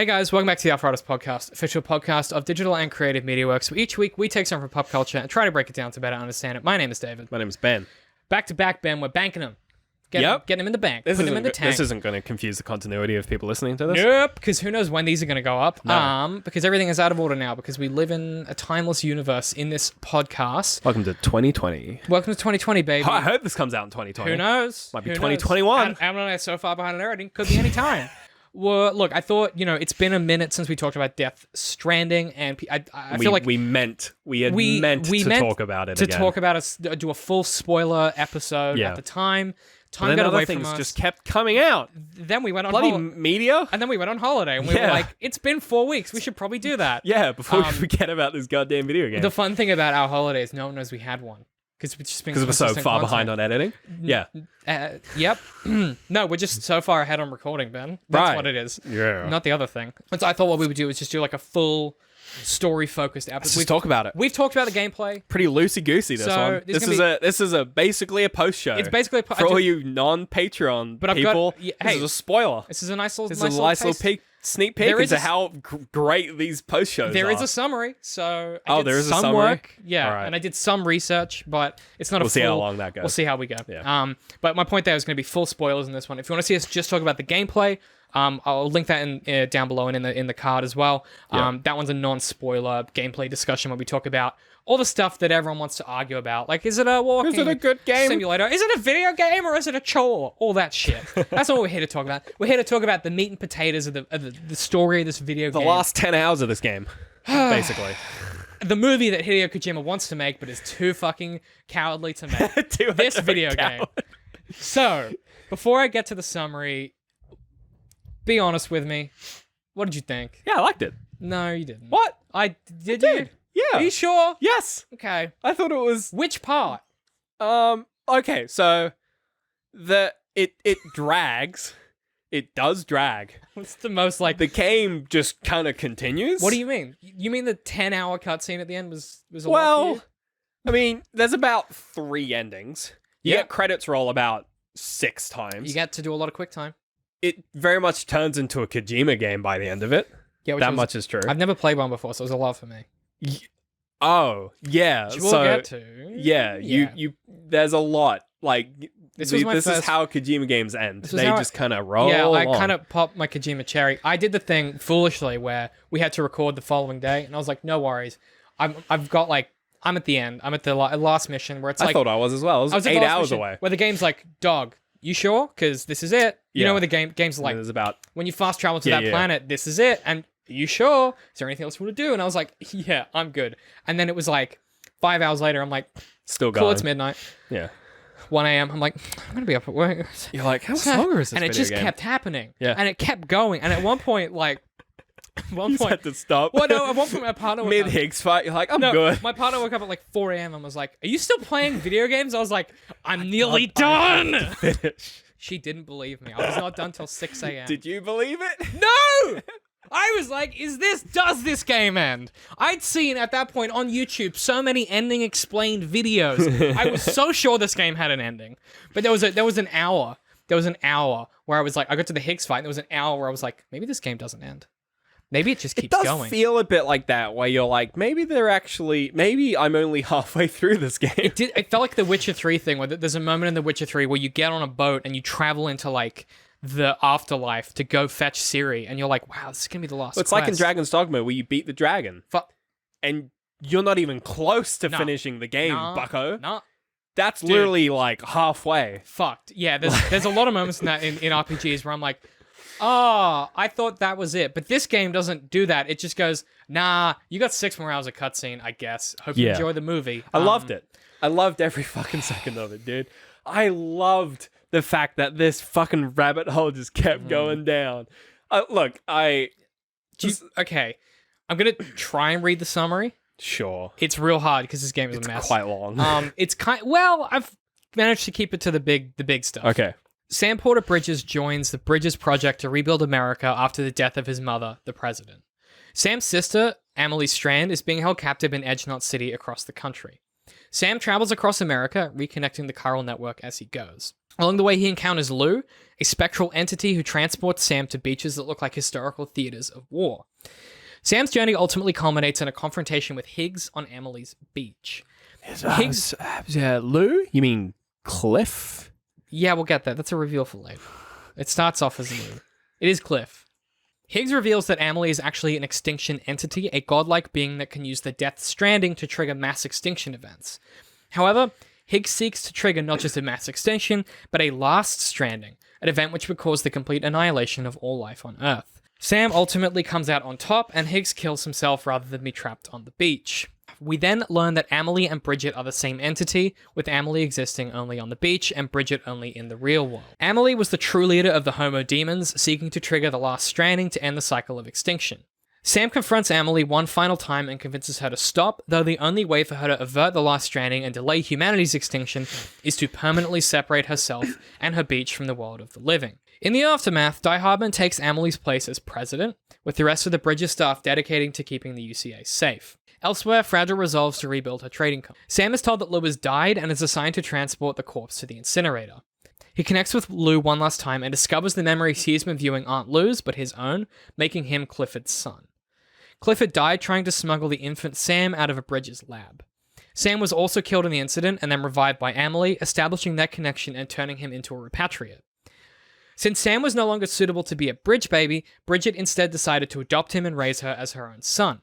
Hey guys, welcome back to the Outriders podcast, official podcast of digital and creative media works. So each week we take something from pop culture and try to break it down to better understand it. My name is David. My name is Ben. Back to back, Ben. We're banking him. Getting him in the bank. Putting him in the tank. This isn't going to confuse the continuity of people listening to this. Nope, because who knows when these are going to go up. No. Because everything is out of order now because we live in a timeless universe in this podcast. Welcome to 2020. Welcome to 2020, baby. I hope this comes out in 2020. Who knows? Might be Who 2021. knows? Adam and I are so far behind on everything. Could be any time. Well, look, I thought, it's been a minute since we talked about Death Stranding, and I feel like we meant to talk about it to again. talk about do a full spoiler episode at the time. Time got away from us. Just kept coming out. Then we went on bloody media, and then we went on holiday, and we were like, "It's been 4 weeks. We should probably do that." Yeah, before we forget about this goddamn video game. The fun thing about our holiday is no one knows we had one because we're so far behind on editing. Yeah. Yep. No, we're just so far ahead on recording, Ben. That's what it is. Yeah. Not the other thing. So I thought what we would do is just do like a full story-focused episode. Let's just talk about it. We've talked about the gameplay. Pretty loosey-goosey, this So, one. This is basically a post show. It's basically for all you non-Patreon people. hey, this is a spoiler. This is a nice little sneak peek into how great these post shows are. There is a summary, so I did there is a some summary? work. Yeah, All right. and I did some research, but it's not We'll see how long that goes. We'll see how we go. Yeah. But my point there is going to be full spoilers in this one. If you want to see us just talk about the gameplay, I'll link that in down below and in the card as well. That one's a non-spoiler gameplay discussion where we talk about all the stuff that everyone wants to argue about. Like, is it a walking Is it a good game? simulator? Is it a video game or is it a chore? All that shit. That's what we're here to talk about. We're here to talk about the meat and potatoes of the story of this video game. The last 10 hours of this game, basically. The movie that Hideo Kojima wants to make but is too fucking cowardly to make. This video game. So, before I get to the summary, be honest with me. What did you think? Yeah, I liked it. No, you didn't. What? I did. Yeah. Are you sure? Yes. Okay. I thought it was... Which part? Okay, so... It drags. It does drag. What's the most, like... The game just kind of continues. What do you mean? You mean the 10-hour cutscene at the end was a lot for Well, you? I mean, there's about 3 endings. You get credits roll about 6 times. You get to do a lot of quick time. It very much turns into a Kojima game by the end of it. Yeah, that much is true. I've never played one before, so it was a lot for me. Oh, yeah. Which we'll get to. Yeah, you there's a lot. Like, this is how Kojima games end. They just kind of roll I kind of popped my Kojima cherry. I did the thing foolishly where we had to record the following day, and I was like, no worries. I've got, like, I'm at the end. I'm at the last mission where it's like... I thought I was as well. It was 8 hours away. Where the game's like, dog, you sure? Because this is it. You know where the game's like... when you fast travel to that planet, this is it. And are you sure? Is there anything else you want to do? And I was like, yeah, I'm good. And then it was like 5 hours later, I'm like... Still going. Cool, it's midnight. Yeah. 1 a.m. I'm like, I'm going to be up at work. You're like, how much longer is this And it just kept happening. Yeah. And it kept going. And at one point, like... You had to stop. Well, no, at one point my partner woke up. Mid-Higgs fight, you're like, I'm good. My partner woke up at like 4 a.m. and was like, are you still playing video games? I was like, I'm nearly done. She didn't believe me. I was not done till 6 a.m. Did you believe it? No! I was like, does this game end? I'd seen at that point on YouTube so many ending explained videos. I was so sure this game had an ending. But there was an hour. There was an hour where I was like, I got to the Higgs fight and there was an hour where I was like, maybe this game doesn't end. Maybe it just keeps going. It does feel a bit like that, where you're like, maybe I'm only halfway through this game. It felt like the Witcher 3 thing, where there's a moment in the Witcher 3 where you get on a boat and you travel into, like, the afterlife to go fetch Ciri, and you're like, wow, this is going to be the last It's like in Dragon's Dogma, where you beat the dragon. And you're not even close to finishing the game, bucko. No. That's literally, like, halfway. Fucked. Yeah, there's a lot of moments in RPGs where I'm like, oh, I thought that was it. But this game doesn't do that. It just goes, nah, you got 6 more hours of cutscene, I guess. Hope you enjoy the movie. I loved it. I loved every fucking second of it, dude. I loved the fact that this fucking rabbit hole just kept going down. Look, okay. I'm going to try and read the summary. Sure. It's real hard because this game is a mess. It's quite long. I've managed to keep it to the big stuff. Okay. Sam Porter Bridges joins the Bridges Project to rebuild America after the death of his mother, the president. Sam's sister, Emily Strand, is being held captive in Edgenot City across the country. Sam travels across America, reconnecting the chiral network as he goes. Along the way, he encounters Lou, a spectral entity who transports Sam to beaches that look like historical theaters of war. Sam's journey ultimately culminates in a confrontation with Higgs on Emily's beach. Higgs... Lou? You mean Cliff? Yeah, we'll get that. That's a reveal for later. It starts off as Lou. It is Cliff. Higgs reveals that Emily is actually an extinction entity, a godlike being that can use the death stranding to trigger mass extinction events. However, Higgs seeks to trigger not just a mass extinction, but a last stranding, an event which would cause the complete annihilation of all life on Earth. Sam ultimately comes out on top, and Higgs kills himself rather than be trapped on the beach. We then learn that Emily and Bridget are the same entity, with Emily existing only on the beach and Bridget only in the real world. Emily was the true leader of the Homo demons, seeking to trigger the last stranding to end the cycle of extinction. Sam confronts Emily one final time and convinces her to stop, though the only way for her to avert the last stranding and delay humanity's extinction is to permanently separate herself and her beach from the world of the living. In the aftermath, Die Hardman takes Emily's place as president, with the rest of the Bridges staff dedicating to keeping the UCA safe. Elsewhere, Fragile resolves to rebuild her trading company. Sam is told that Lou has died and is assigned to transport the corpse to the incinerator. He connects with Lou one last time and discovers the memories he has been viewing aren't Lou's, but his own, making him Clifford's son. Clifford died trying to smuggle the infant Sam out of a Bridges lab. Sam was also killed in the incident and then revived by Emily, establishing their connection and turning him into a repatriate. Since Sam was no longer suitable to be a Bridge baby, Bridget instead decided to adopt him and raise her as her own son.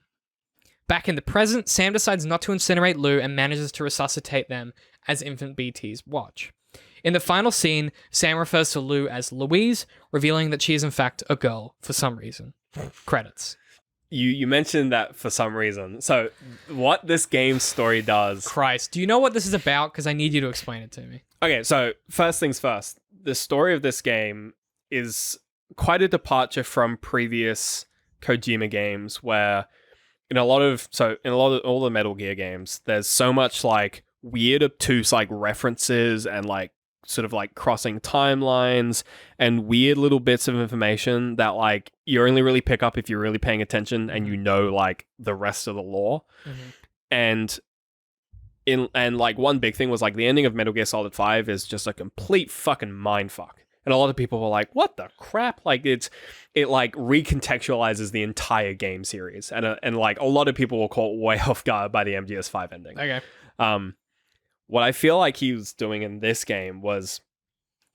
Back in the present, Sam decides not to incinerate Lou and manages to resuscitate them as infant BTs watch. In the final scene, Sam refers to Lou as Louise, revealing that she is in fact a girl for some reason. Credits. You mentioned that for some reason. So, what this game's story does... Christ, do you know what this is about? Because I need you to explain it to me. Okay, so first things first. The story of this game is quite a departure from previous Kojima games where in a lot of all the Metal Gear games, there's so much like weird obtuse like references and like sort of like crossing timelines and weird little bits of information that like you only really pick up if you're really paying attention and you know like the rest of the lore. And like one big thing was like the ending of Metal Gear Solid 5 is just a complete fucking mindfuck. And a lot of people were like, what the crap? Like it like recontextualizes the entire game series. And like a lot of people were caught way off guard by the MGS5 ending. Okay. What I feel like he was doing in this game was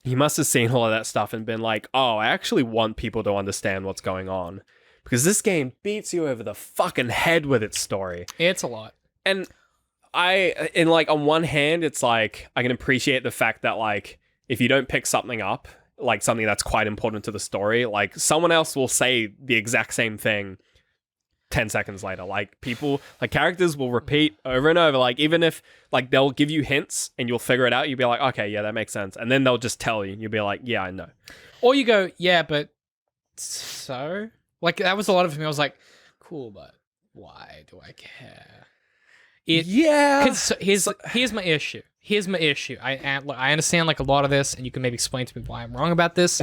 he must have seen all of that stuff and been like, oh, I actually want people to understand what's going on. Because this game beats you over the fucking head with its story. It's a lot. And like on one hand, it's like I can appreciate the fact that like if you don't pick something up, like something that's quite important to the story, like someone else will say the exact same thing 10 seconds later. Like people, like characters will repeat over and over, like even if like they'll give you hints and you'll figure it out, you'll be like, okay, yeah, that makes sense. And then they'll just tell you, you'll be like, yeah, I know. Or you go, yeah, but so? Like that was a lot of it for me. I was like, cool, but why do I care? Here's my issue. I understand like a lot of this, and you can maybe explain to me why I'm wrong about this.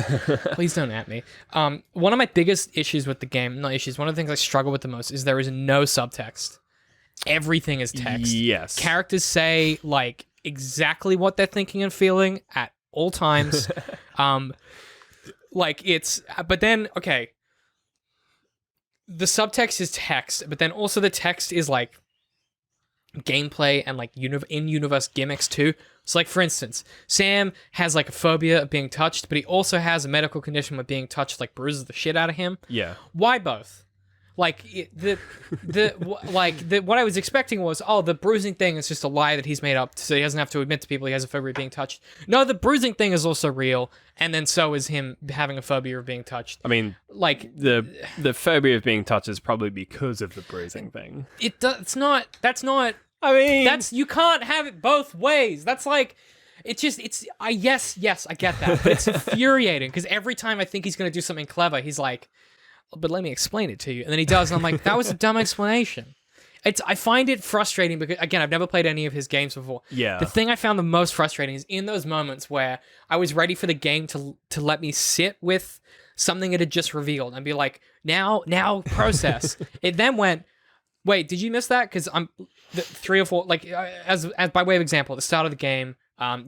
Please don't at me. One of my biggest issues with the game, one of the things I struggle with the most is there is no subtext. Everything is text. Yes. Characters say like exactly what they're thinking and feeling at all times. But then, okay, the subtext is text, but then also the text is like gameplay and like in-universe gimmicks too. So like for instance, Sam has like a phobia of being touched, but he also has a medical condition where being touched like bruises the shit out of him. Yeah. Why both? Like what I was expecting was, oh, the bruising thing is just a lie that he's made up so he doesn't have to admit to people he has a phobia of being touched. No, the bruising thing is also real, and then so is him having a phobia of being touched. I mean, like the phobia of being touched is probably because of the bruising thing. That's not. I mean, you can't have it both ways. That's like, yes, I get that, but it's infuriating because every time I think he's gonna do something clever, he's like, but let me explain it to you. And then he does, and I'm like, that was a dumb explanation. I find it frustrating because, again, I've never played any of his games before. Yeah. The thing I found the most frustrating is in those moments where I was ready for the game to let me sit with something it had just revealed and be like, now process. It then went, wait, did you miss that? Because I'm 3 or 4, like, as by way of example, at the start of the game,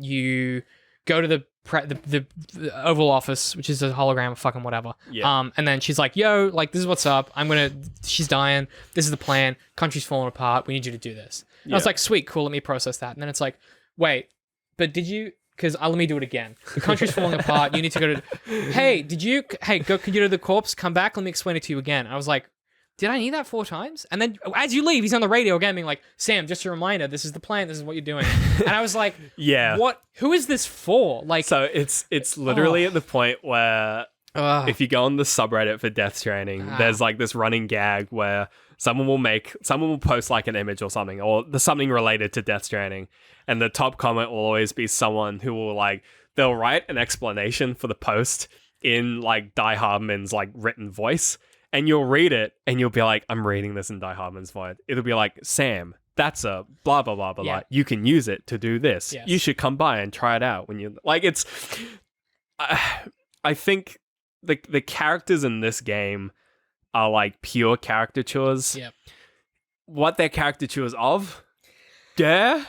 you go to the Oval Office, which is a hologram, fucking whatever. Yeah. And then she's like, yo, like, this is what's up. She's dying. This is the plan. Country's falling apart. We need you to do this. And I was like, sweet, cool. Let me process that. And then it's like, wait, but did you, because let me do it again. The country's falling apart. You need to go to, could you go to the corpse? Come back. Let me explain it to you again. And I was like, did I need that 4 times? And then as you leave, he's on the radio again being like, Sam, just a reminder, this is the plan, this is what you're doing. And I was like, yeah. What? Who is this for? Like, so it's literally at the point where if you go on the subreddit for Death Stranding, there's like this running gag where someone will post like an image or something, or there's something related to Death Stranding, and the top comment will always be someone who will like, they'll write an explanation for the post in like Die Hardman's like written voice. And you'll read it, and you'll be like, I'm reading this in Die Hardman's voice. It'll be like, Sam, that's a blah, blah, blah, blah, blah. You can use it to do this. Yes. You should come by and try it out. When you like, it's... I think the characters in this game are like pure caricatures. Yep. What they're caricatures of? Yeah.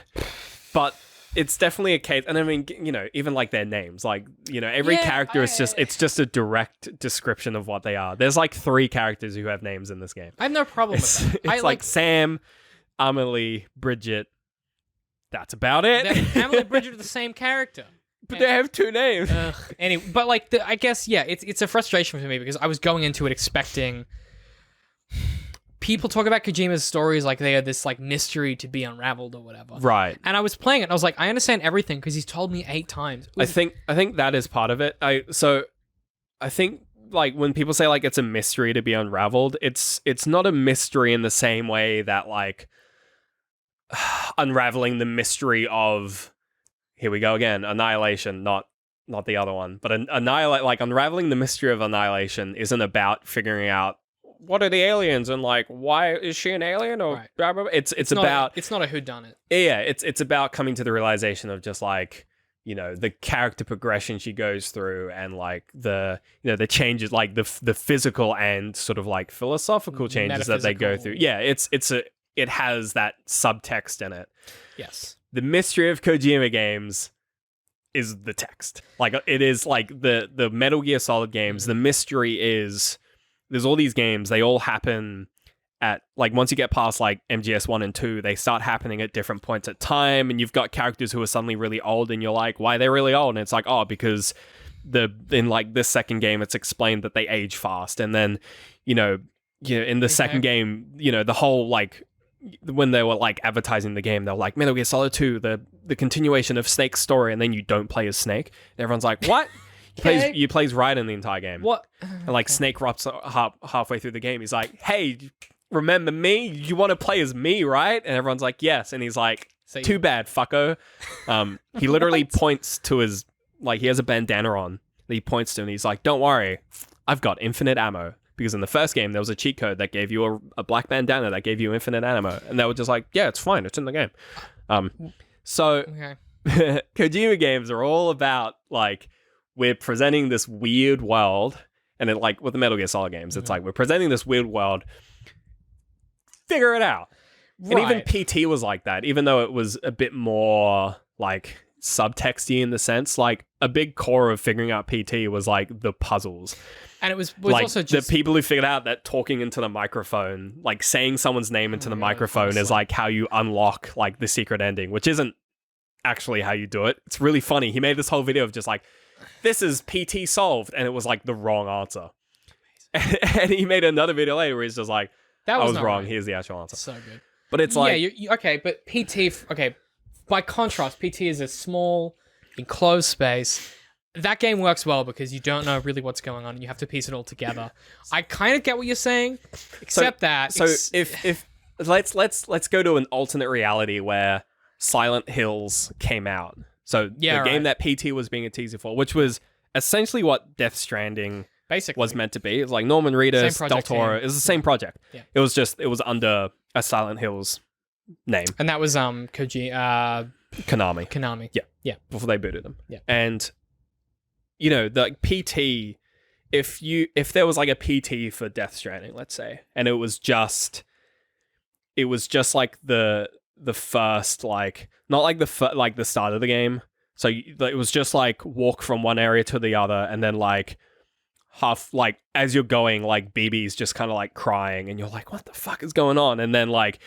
But... it's definitely a case, and I mean, you know, even like their names, like, you know, every character is it's just a direct description of what they are. There's like 3 characters who have names in this game. I have no problem with that. It's like Sam, Amelie, Bridget. That's about it. Amelie and Bridget are the same character. But they have 2 names. Anyway, but like, I guess, it's a frustration for me because I was going into it expecting... People talk about Kojima's stories like they are this like mystery to be unraveled or whatever. Right. And I was playing it and I was like, I understand everything because he's told me 8 times. I think that is part of it. I think like when people say like it's a mystery to be unraveled, it's not a mystery in the same way that like unraveling the mystery of, here we go again, Annihilation, not the other one, but unraveling the mystery of Annihilation isn't about figuring out what are the aliens and like why is she an alien or blah, blah, blah. It's about it's not a whodunit. Yeah, it's about coming to the realization of just like, you know, the character progression she goes through and like the, you know, the changes, like the physical and sort of like philosophical changes that they go through. Yeah, it has that subtext in it. Yes. The mystery of Kojima games is the text. Like it is like the Metal Gear Solid games, the mystery is there's all these games, they all happen at, like, once you get past, like, MGS 1 and 2, they start happening at different points at time, and you've got characters who are suddenly really old, and you're like, why are they really old? And it's like, oh, because in, like, this second game, it's explained that they age fast, and then, you know, in the second game, you know, the whole, like, when they were, like, advertising the game, they were like, Metal Gear Solid 2, the continuation of Snake's story, and then you don't play as Snake. And everyone's like, what? He plays Raiden the entire game. What? And like Snake erupts halfway through the game. He's like, hey, remember me? You want to play as me, right? And everyone's like, yes. And he's like, too bad, fucko. He literally points to his, like, he has a bandana on that he points to, and he's like, don't worry, I've got infinite ammo. Because in the first game, there was a cheat code that gave you a black bandana that gave you infinite ammo. And they were just like, yeah, it's fine. It's in the game. Kojima games are all about, like, we're presenting this weird world, and it, like, with the Metal Gear Solid games, it's like, we're presenting this weird world, figure it out. Right. And even PT was like that, even though it was a bit more, like, subtexty in the sense, like, a big core of figuring out PT was, like, the puzzles. And it was like, also just... the people who figured out that talking into the microphone, like, saying someone's name into the microphone is, like, how you unlock, like, the secret ending, which isn't actually how you do it. It's really funny. He made this whole video of just, like, this is PT solved, and it was like the wrong answer. And he made another video later where he's just like, I was wrong. Right. Here's the actual answer. So good. But it's like... Yeah, okay, but PT... Okay, by contrast, PT is a small, enclosed space. That game works well because you don't know really what's going on, and you have to piece it all together. I kind of get what you're saying, except if let's go to an alternate reality where Silent Hills came out. So the game that PT was being a teaser for, which was essentially what Death Stranding basically was meant to be. It was like Norman Reedus, Del Toro. It was the same project. Yeah. It was under a Silent Hills name. And that was Konami. Yeah. Before they booted them. Yeah. And you know, the PT, if there was like a PT for Death Stranding, let's say, and it was just like the first, like, not like the start of the game, So it was just like walk from one area to the other, and then like half like as you're going, like BB's just kind of like crying, and you're like, what the fuck is going on? And then like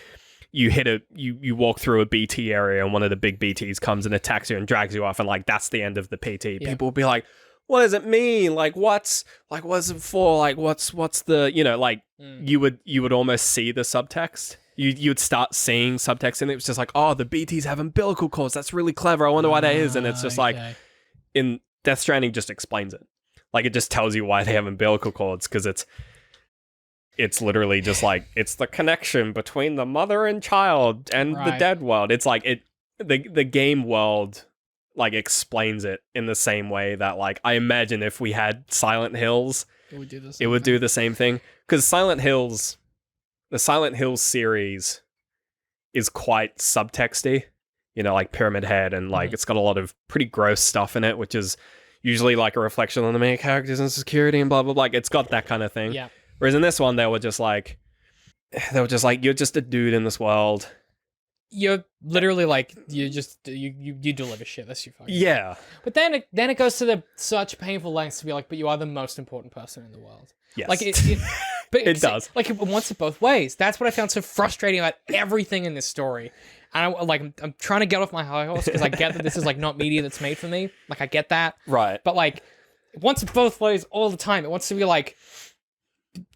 you you walk through a BT area, and one of the big BTs comes and attacks you and drags you off, and like that's the end of the PT. Yeah. People will be like, what does it mean? Like what's it for? Like what's the, you know, like you would almost see the subtext. You would start seeing subtext, and it was just like, oh, the BTs have umbilical cords. That's really clever. I wonder why that is. And it's just like, in Death Stranding just explains it. Like, it just tells you why they have umbilical cords, because it's literally just like, it's the connection between the mother and child and the dead world. It's like, the game world, like, explains it in the same way that, like, I imagine if we had Silent Hills, it would do the same thing. Because the Silent Hills series is quite subtexty, you know, like Pyramid Head, and like it's got a lot of pretty gross stuff in it, which is usually like a reflection on the main character's insecurity and blah blah blah. Like, it's got that kind of thing. Yeah. Whereas in this one, they were just like, you're just a dude in this world. You're literally like, you deliver shit. That's your fucking. Yeah. But then it goes to the such painful lengths to be like, but you are the most important person in the world. Yes. Like but it does. Like, it wants it both ways. That's what I found so frustrating about everything in this story. And I'm trying to get off my high horse because I get that this is like not media that's made for me. Like, I get that. Right. But like, it wants it both ways all the time. It wants to be like,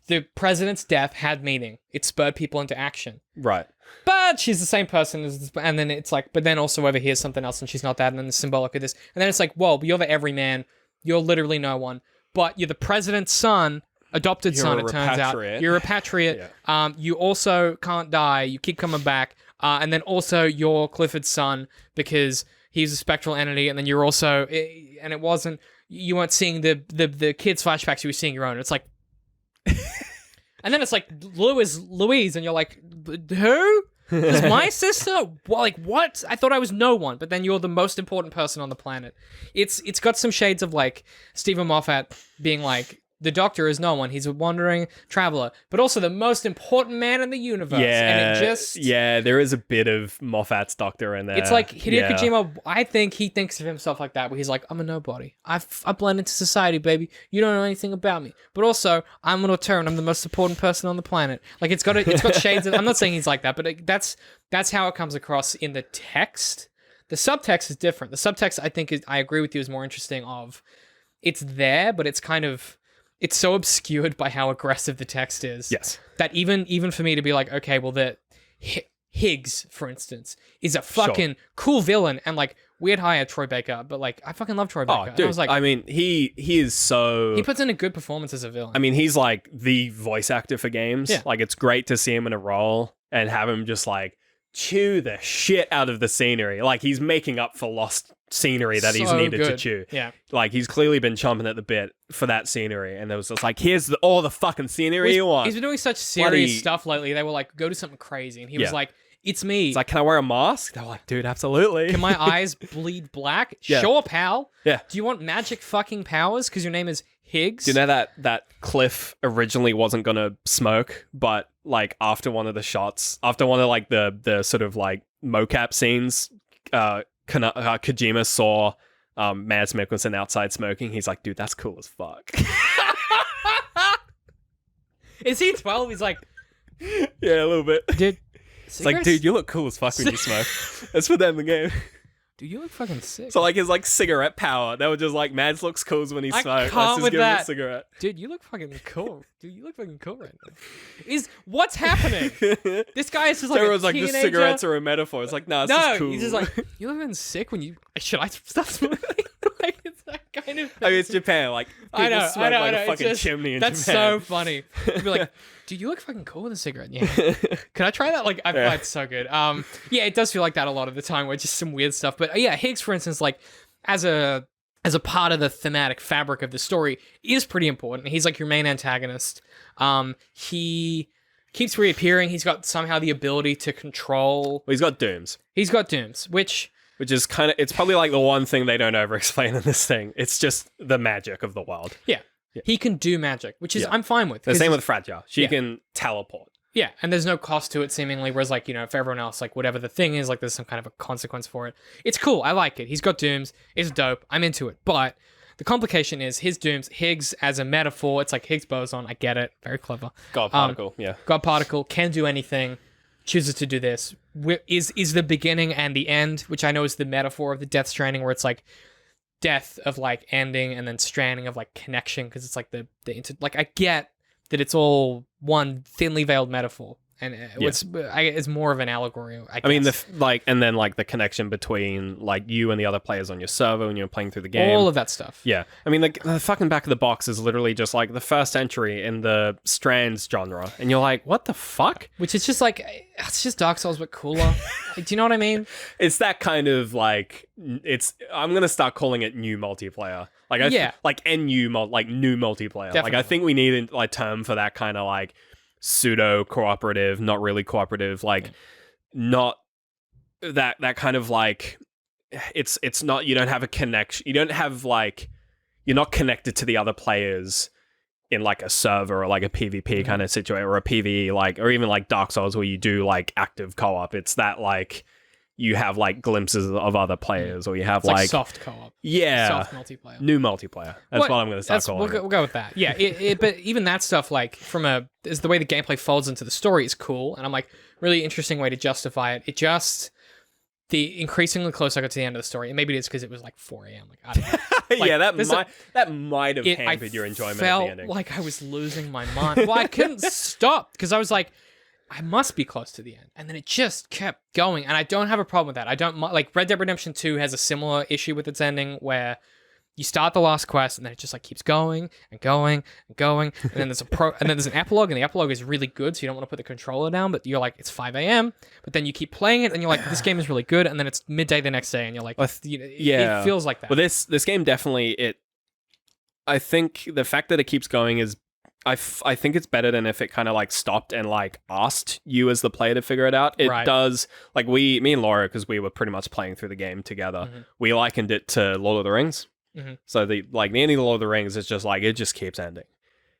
the president's death had meaning. It spurred people into action. Right. But she's the same person as, and then it's like, but then also over here's something else, and she's not that, and then the symbolic of this, and then it's like, whoa, but you're the everyman. You're literally no one, but you're the president's son. Adopted son, it turns out. You're a patriot. Yeah. You also can't die. You keep coming back. And then also you're Clifford's son because he's a spectral entity. And then you're also, and it wasn't, you weren't seeing the kids' flashbacks, you were seeing your own. It's like, and then it's like Louise, and you're like, who? Is my sister? Well, like, what? I thought I was no one, but then you're the most important person on the planet. It's got some shades of like Stephen Moffat being like, the Doctor is no one. He's a wandering traveler, but also the most important man in the universe. Yeah, and it just... Yeah, there is a bit of Moffat's Doctor in there. It's like Hideo Kojima, I think he thinks of himself like that, where he's like, I'm a nobody. I blend into society, baby. You don't know anything about me. But also, I'm an auteur, and I'm the most important person on the planet. Like, it's got shades of... I'm not saying he's like that, but that's how it comes across in the text. The subtext is different. The subtext, I think, I agree with you, is more interesting of... It's there, but it's kind of... It's so obscured by how aggressive the text is. Yes. That even for me to be like, okay, well, the Higgs, for instance, is a fucking cool villain, and like, weird hire Troy Baker, but like, I fucking love Troy Baker. Oh, dude, and I was like, I mean, he is so... He puts in a good performance as a villain. I mean, he's like the voice actor for games. Yeah. Like, it's great to see him in a role and have him just like chew the shit out of the scenery. Like, he's making up for lost scenery that he's needed to chew. Yeah. Like, he's clearly been chomping at the bit for that scenery, and it was just like, here's all the fucking scenery you want. He's been doing such serious stuff lately. They were like, go to something crazy, and he was like, it's me. It's like, can I wear a mask? They're like, dude, absolutely. Can my eyes bleed black? Yeah. Sure, pal. Yeah. Do you want magic fucking powers because your name is Higgs? Do you know that Cliff originally wasn't gonna smoke, but like after one of the shots, after one of like the sort of like mocap scenes, Kojima saw Mads Mikkelsen outside smoking. He's like, dude, that's cool as fuck. Is he 12? He's like, yeah, a little bit. Dude, it's like, dude, you look cool as fuck when you smoke. Let's put that in the game. Dude, you look fucking sick. So like his like cigarette power, they were just like, Mads looks cool when he smokes. Let's just give him a cigarette. Dude, you look fucking cool. Dude, you look fucking cool right now. What's happening? This guy is just like Everyone's a like, teenager. the cigarettes are a metaphor. It's like, no, it's just cool. He's just like, you look fucking sick when you... Should I stop smoking? Like, it's that kind of thing. I mean, it's Japan. Like, people smoke like a fucking chimney in Japan. That's so funny. You'd be like, dude, you look fucking cool with a cigarette. Yeah. Could I try that? Like, I find it so good. Yeah, it does feel like that a lot of the time, where it's just some weird stuff. But yeah, Higgs, for instance, like, as a part of the thematic fabric of the story, is pretty important. He's like your main antagonist. He keeps reappearing. He's got somehow the ability to control... Well, he's got dooms. Which is kind of... It's probably like the one thing they don't over-explain in this thing. It's just the magic of the world. Yeah. He can do magic, which is I'm fine with. The same with Fragile. She can teleport. Yeah, and there's no cost to it seemingly, whereas like, for everyone else, like whatever the thing is, like there's some kind of a consequence for it. It's cool. I like it. He's got dooms. It's dope. I'm into it. But the complication is his dooms, Higgs as a metaphor, it's like Higgs boson. I get it. Very clever. God particle, yeah. God particle can do anything, chooses to do this. Is the beginning and the end, which I know is the metaphor of the Death Stranding, where it's like death of like ending and then stranding of like connection, because it's like like I get that it's all one thinly veiled metaphor, and it's more of an allegory. I mean, and then like the connection between like you and the other players on your server when you're playing through the game, all of that stuff. Yeah, I mean, the fucking back of the box is literally just like the first entry in the Strands genre, and you're like, what the fuck? Which is just like, it's just Dark Souls but cooler. Like, do you know what I mean? It's that kind of like, I'm gonna start calling it new multiplayer. Like like new multiplayer. Definitely. Like I think we need a like term for that kind of like pseudo cooperative, not really cooperative, like not that kind of like it's not, you don't have a connection, you don't have like, you're not connected to the other players in like a server or like a PvP kind of situation, or a PvE, like, or even like Dark Souls where you do like active co-op. It's that like you have like glimpses of other players, or you have like soft co-op. Yeah. Soft multiplayer. New multiplayer. That's what I'm going to start calling it. We'll go with that. Yeah. But even that stuff, like is the way the gameplay folds into the story is cool. And I'm like, really interesting way to justify it. It just, the increasingly close I got to the end of the story, and maybe it's because it was like 4 a.m. Like, I don't know. Like, yeah, that might have hampered your enjoyment of the ending. I felt like I was losing my mind. Well, I couldn't stop because I was like, I must be close to the end. And then it just kept going. And I don't have a problem with that. I don't like Red Dead Redemption 2 has a similar issue with its ending where you start the last quest and then it just like keeps going and going and going. And then there's an epilogue, and the epilogue is really good. So you don't want to put the controller down, but you're like, it's 5 a.m. But then you keep playing it and you're like, this game is really good. And then it's midday the next day and you're like, it feels like that. Well, this game definitely, I think the fact that it keeps going is, I think it's better than if it kind of like stopped and like asked you as the player to figure it out. It does, like me and Laura, because we were pretty much playing through the game together, we likened it to Lord of the Rings. So the ending of Lord of the Rings is just like, it just keeps ending.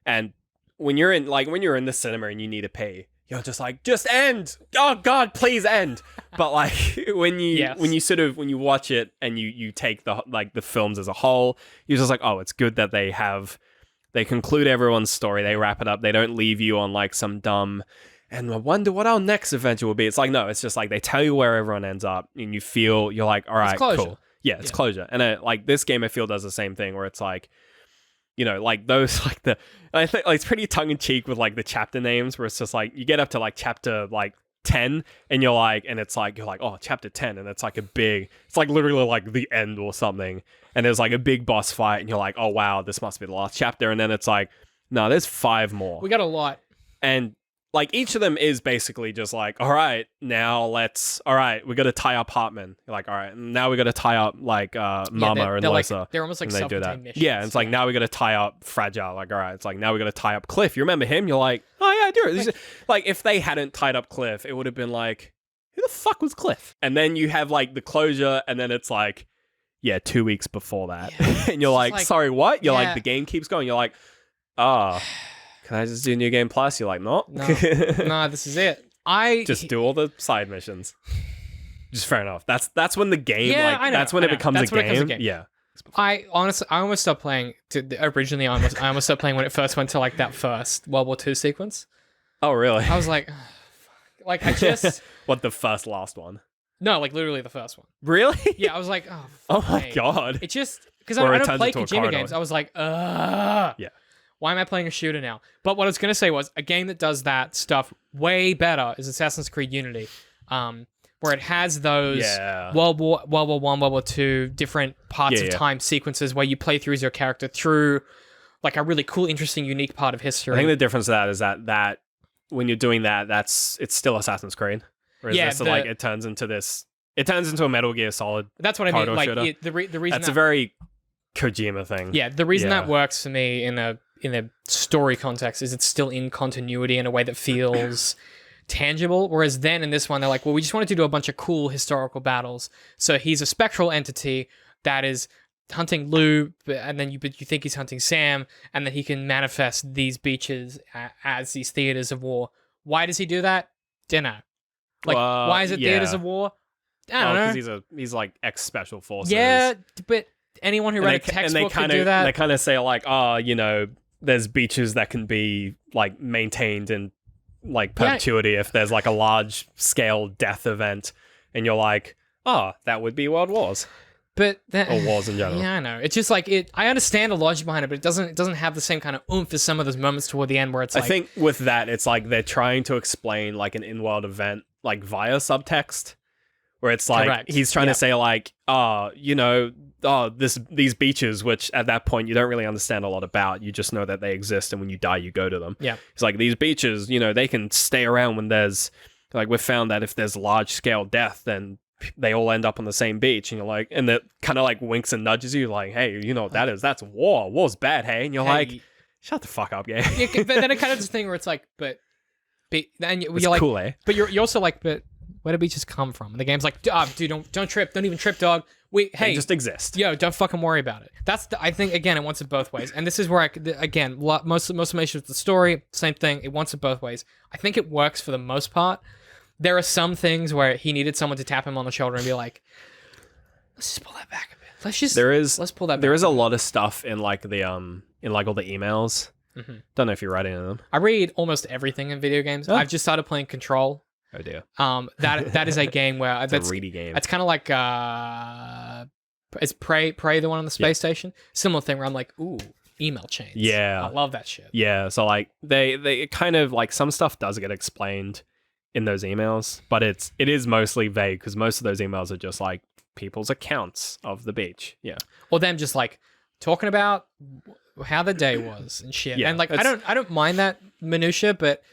And when you're in the cinema and you need to pee, you're just like, just end. Oh God, please end. But like when you watch it and you take the films as a whole, you're just like, oh, it's good that they conclude everyone's story, they wrap it up, they don't leave you on like some dumb, and I wonder what our next adventure will be. It's like, no, it's just like they tell you where everyone ends up, and you're like, all right, cool. Yeah, it's closure. And like this game, I feel, does the same thing where it's like, like those, like I think like it's pretty tongue in cheek with like the chapter names, where it's just like you get up to like chapter like 10 and you're like, oh, chapter 10, and it's like it's like literally like the end or something, and there's like a big boss fight and you're like, oh wow, this must be the last chapter, and then it's like, no, there's 5 more. We got a lot. And like each of them is basically just like, all right, now we got to tie up Hartman. You're like, all right, now we got to tie up like Mama and Lisa. Like, they're almost like self-contained missions. Yeah, and it's like, now we got to tie up Fragile. Like, all right, it's like, now we got to tie up Cliff. You remember him? You're like, oh yeah, I do. Like if they hadn't tied up Cliff, it would have been like, who the fuck was Cliff? And then you have like the closure, and then it's like, yeah, 2 weeks before that. Yeah. And you're like, sorry, what? You're like, the game keeps going. You're like, can I just do New Game Plus? You're like, no. No, this is it. Just do all the side missions. Just fair enough. That's when the game, that's when it becomes a game. Yeah. I almost stopped playing. Originally, I almost stopped playing when it first went to like that first World War II sequence. Oh, really? I was like, like I just what, the last one? No, like literally the first one. Really? Yeah, I was like, oh my God. It just, because I don't play Kojima games. I was like, yeah. Why am I playing a shooter now? But what I was going to say was, a game that does that stuff way better is Assassin's Creed Unity, where it has those World War I, World War II, different parts of time sequences where you play through as your character through like a really cool, interesting, unique part of history. I think the difference to that is that when you're doing that, it's still Assassin's Creed. Whereas this, like, it turns into a Metal Gear Solid. That's what I mean. Like the reason that's a very Kojima thing. Yeah, the reason that works for me in a story context is it's still in continuity in a way that feels tangible. Whereas then in this one, they're like, well, we just wanted to do a bunch of cool historical battles. So he's a spectral entity that is hunting Lou, and then you think he's hunting Sam, and then he can manifest these beaches as these theaters of war. Why does he do that? Dunno. Like, why is it theaters of war? I don't know. Because he's like ex-special forces. Yeah, but anyone who read a textbook could do that. They kind of say like, there's beaches that can be like maintained in like perpetuity if there's like a large scale death event, and you're like, that would be world wars. But or wars in general. Yeah, I know. It's just like I understand the logic behind it, but it doesn't have the same kind of oomph as some of those moments toward the end where it's like, I think with that, it's like they're trying to explain like an in-world event like via subtext, where it's like correct. He's trying to say like, these beaches, which at that point you don't really understand a lot about. You just know that they exist, and when you die, you go to them. Yeah, it's like these beaches, they can stay around when there's like we've found that if there's large scale death, then they all end up on the same beach, and you're like, and that kind of like winks and nudges you, like, hey, you know what that is? That's war. War's bad, hey? And you're like, shut the fuck up, yeah. But then it kind of this thing where it's like, then you're like, cool, eh? But you're also like, but where do beaches come from? And the game's like, dude, don't trip, don't even trip, dog. They just exist. Yo, don't fucking worry about it. I think again, it wants it both ways, and this is where most of my issues with the story, same thing. It wants it both ways. I think it works for the most part. There are some things where he needed someone to tap him on the shoulder and be like, let's just pull that back a bit. Let's pull that back. There is a lot of stuff in like the in like all the emails. Mm-hmm. Don't know if you're writing them. I read almost everything in video games. I've just started playing Control. Oh dear. That is a game where it's a reedy game. It's kind of like is Prey the one on the space station? Similar thing where I'm like, ooh, email chains. Yeah, I love that shit. Yeah, so like they kind of like some stuff does get explained in those emails, but it is mostly vague because most of those emails are just like people's accounts of the beach. Yeah, or them just like talking about how the day was and shit. Yeah, and like I don't mind that minutia, but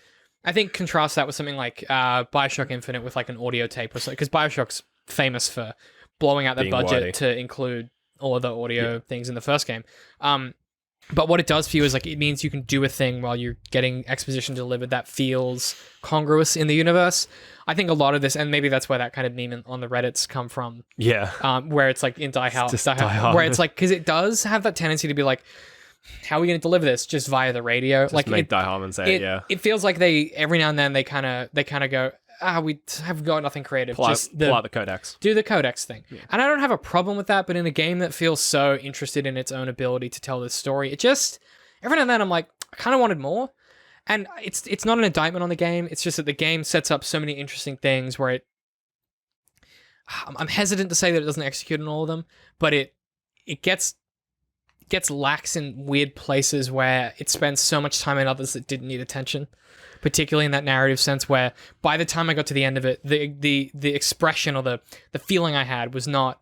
I think contrast that with something like BioShock Infinite with like an audio tape or something, because BioShock's famous for blowing out their budget to include all of the audio things in the first game. But what it does for you is like it means you can do a thing while you're getting exposition delivered that feels congruous in the universe. I think a lot of this, and maybe that's where that kind of meme on the Reddits come from. Yeah. Where it's like in Die Hard, where it's like, because it does have that tendency to be like, how are we going to deliver this just via the radio? Just like make Die Hard and say it, yeah. It feels like they every now and then they kind of go, we have got nothing creative. Pull out the codex. Do the codex thing. Yeah. And I don't have a problem with that, but in a game that feels so interested in its own ability to tell this story, it just, every now and then I'm like, I kind of wanted more. And it's not an indictment on the game. It's just that the game sets up so many interesting things where I'm hesitant to say that it doesn't execute on all of them, but it gets lax in weird places where it spends so much time in others that didn't need attention. Particularly in that narrative sense, where by the time I got to the end of it, the expression or the feeling I had was not,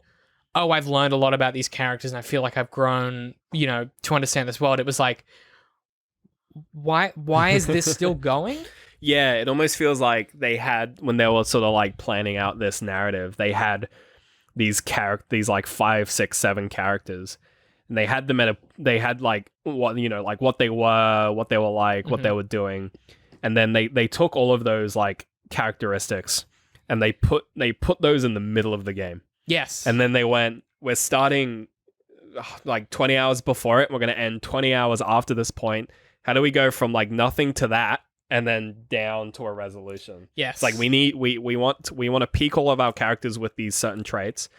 oh, I've learned a lot about these characters and I feel like I've grown, to understand this world. It was like, why is this still going? Yeah, it almost feels like they had, when they were sort of like planning out this narrative, they had these like 5, 6, 7 characters. And they had them they had like what like what they were like, what they were doing. And then they took all of those like characteristics and they put those in the middle of the game. Yes. And then they went, we're starting like 20 hours before it. We're going to end 20 hours after this point. How do we go from like nothing to that and then down to a resolution? Yes. It's like we want to peak all of our characters with these certain traits,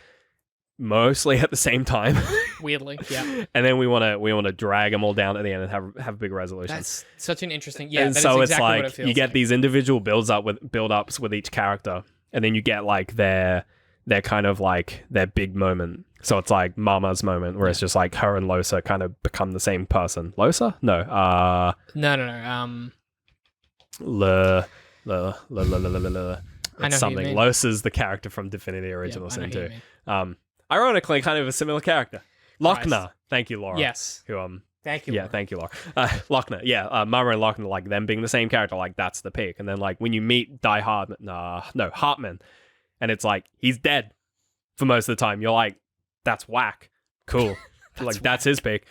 mostly at the same time. Weirdly, yeah. And then we want to drag them all down at the end and have big resolutions. That's such an interesting. Yeah, and that so is exactly it's like what it feels you get like. these individual build-ups with each character, and then you get like their kind of like their big moment. So it's like Mama's moment, where it's just like her and Losa kind of become the same person. Losa? No. No. It's something. Losa's the character from Divinity Original Sin 2. Ironically, kind of a similar character. Lochner. Thank you, Laura. Yes. Thank you. Yeah, Laura. thank you, Laura. Lochner. Yeah, Mama and Lochner, like them being the same character, like that's the peak. And then like when you meet Hartman, and it's like he's dead for most of the time. You're like, that's whack. Cool. That's his peak.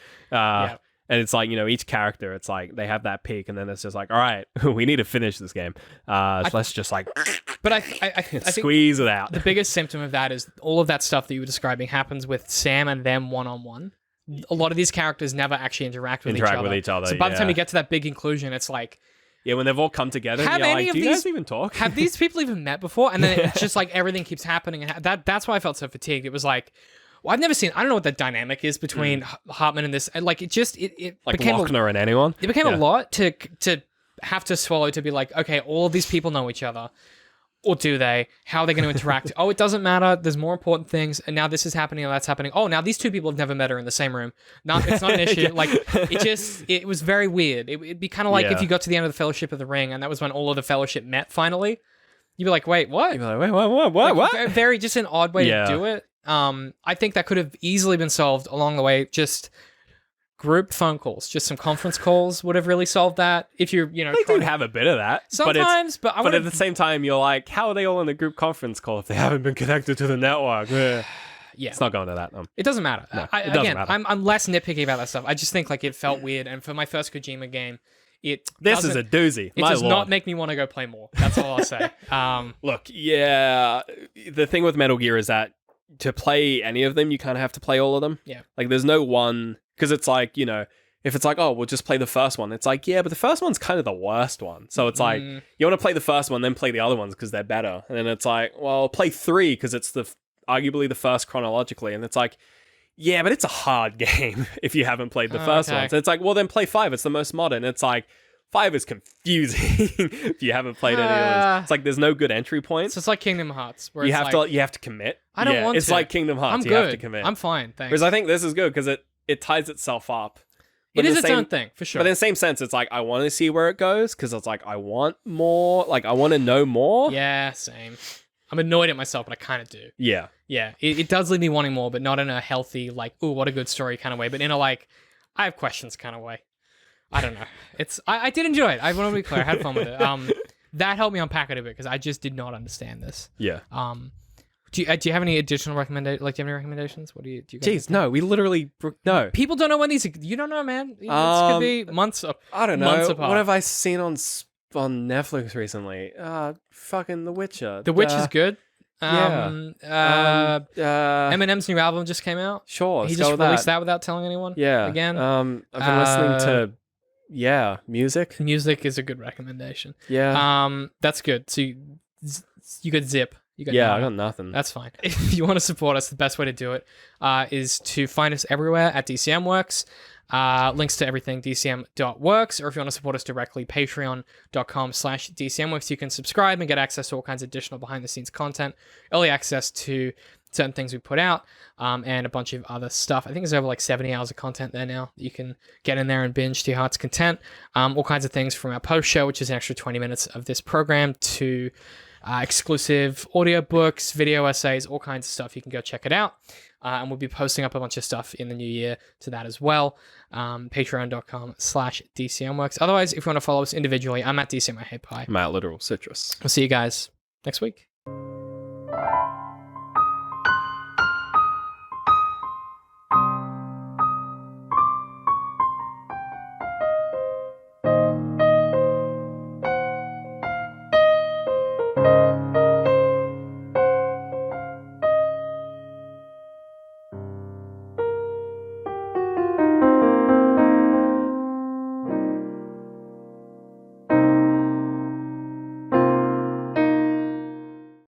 And it's like, each character, it's like they have that peak, and then it's just like, all right, we need to finish this game. Let's just like, but I think squeeze it out. The biggest symptom of that is all of that stuff that you were describing happens with Sam and them one-on-one. A lot of these characters never actually interact with each other. So by the time you get to that big conclusion, it's like, Yeah, when they've all come together, Have and you're any like, of do you these- guys even talk? Have these people even met before? And then it's just like everything keeps happening. And that's why I felt so fatigued. It was like, well, I don't know what the dynamic is between Hartman and this. And like, it like became Lochner and anyone? it became a lot to have to swallow, to be like, okay, all of these people know each other. Or do they? How are they going to interact? Oh, it doesn't matter. There's more important things. And now this is happening and that's happening. Oh, now these two people have never met her in the same room. No, it's not an issue. Yeah. Like, it was very weird. It'd be kind of like if you got to the end of the Fellowship of the Ring and that was when all of the Fellowship met finally. You'd be like, wait, what? You'd be like, wait, what? Like, very, just an odd way to do it. I think that could have easily been solved along the way. Just group phone calls, just some conference calls would have really solved that. If you're, They do have a bit of that. sometimes, but But at the same time, you're like, how are they all in a group conference call if they haven't been connected to the network? Yeah. It's not going to that. It doesn't matter. No, it doesn't matter. I'm less nitpicky about that stuff. I just think like it felt weird, and for my first Kojima game, This is a doozy. It My does lord. not make me want to go play more. That's all I'll say. Look, the thing with Metal Gear is that to play any of them, you kind of have to play all of them. Yeah. Like, there's no one, because it's like, if it's like, oh, we'll just play the first one, it's like, yeah, but the first one's kind of the worst one. So it's like, you want to play the first one, then play the other ones because they're better. And then it's like, well, play 3 because it's arguably the first chronologically. And it's like, yeah, but it's a hard game if you haven't played the first one. So it's like, well, then play 5. It's the most modern. It's like, 5 is confusing if you haven't played any of those. It's like there's no good entry points. So it's like Kingdom Hearts, where You have to commit. I don't want It's to. like Kingdom Hearts. I'm You good. have to commit. I'm fine, thanks. Whereas I think this is good because it ties itself up. It But is in its the same- own thing, for sure. But in the same sense, it's like I want to see where it goes because it's like I want more. Like I want to know more. Yeah, same. I'm annoyed at myself, but I kind of do. Yeah. Yeah, it does leave me wanting more, but not in a healthy, like, ooh, what a good story kind of way, but in a, like, I have questions kind of way. I don't know. I did enjoy it. I want to be clear. I had fun with it. That helped me unpack it a bit because I just did not understand this. Yeah. Do you have any additional recommendations? Like, do you have any recommendations? What do you guys Jeez, no. We literally no. People don't know when these. You don't know, man. This could be months. I don't know. Months apart. What have I seen on Netflix recently? Fucking The Witcher. The Witch is good. Yeah. Eminem's new album just came out. Sure. He just released that without telling anyone. Yeah. Again. I've been listening to music. Music is a good recommendation. Yeah. That's good. So you got Zip. You got I nada. got nothing. That's fine. If you want to support us, the best way to do it is to find us everywhere at Dcm.Works. Links to everything, Dcm.Works. Or if you want to support us directly, patreon.com/DCMWorks. You can subscribe and get access to all kinds of additional behind-the-scenes content, early access to certain things we put out, and a bunch of other stuff. I think there's over like 70 hours of content there now that you can get in there and binge to your heart's content. All kinds of things from our post show, which is an extra 20 minutes of this program, to exclusive audiobooks, video essays, all kinds of stuff. You can go check it out. And we'll be posting up a bunch of stuff in the new year to that as well. Patreon.com/DCMWorks. Otherwise, if you want to follow us individually, I'm at DCM. I hate pie. I'm at Literal Citrus. We'll see you guys next week.